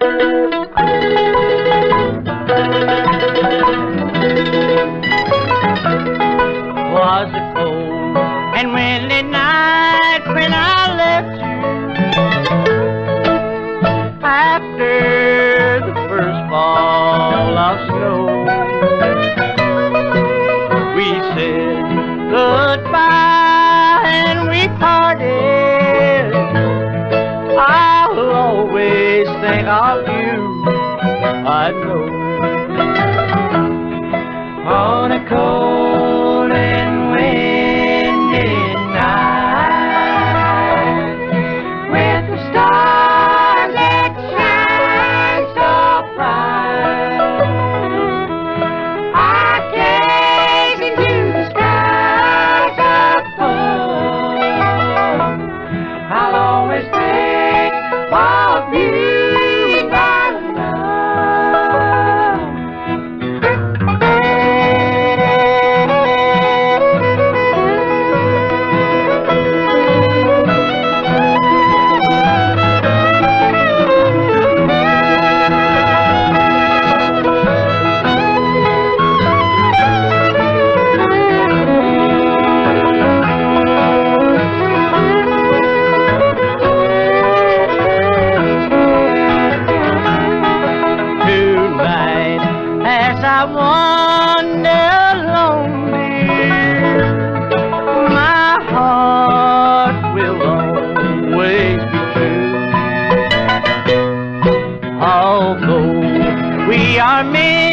Was a cold and windy night when I left you after the first fall of snow. We said goodbye and we parted. I'll always think of you, I know. On a cold and windy night, with the stars that shine so bright, I gaze into the skies above. I'll always think of you, my love. As I wander lonely, my heart will always be true. Although we are men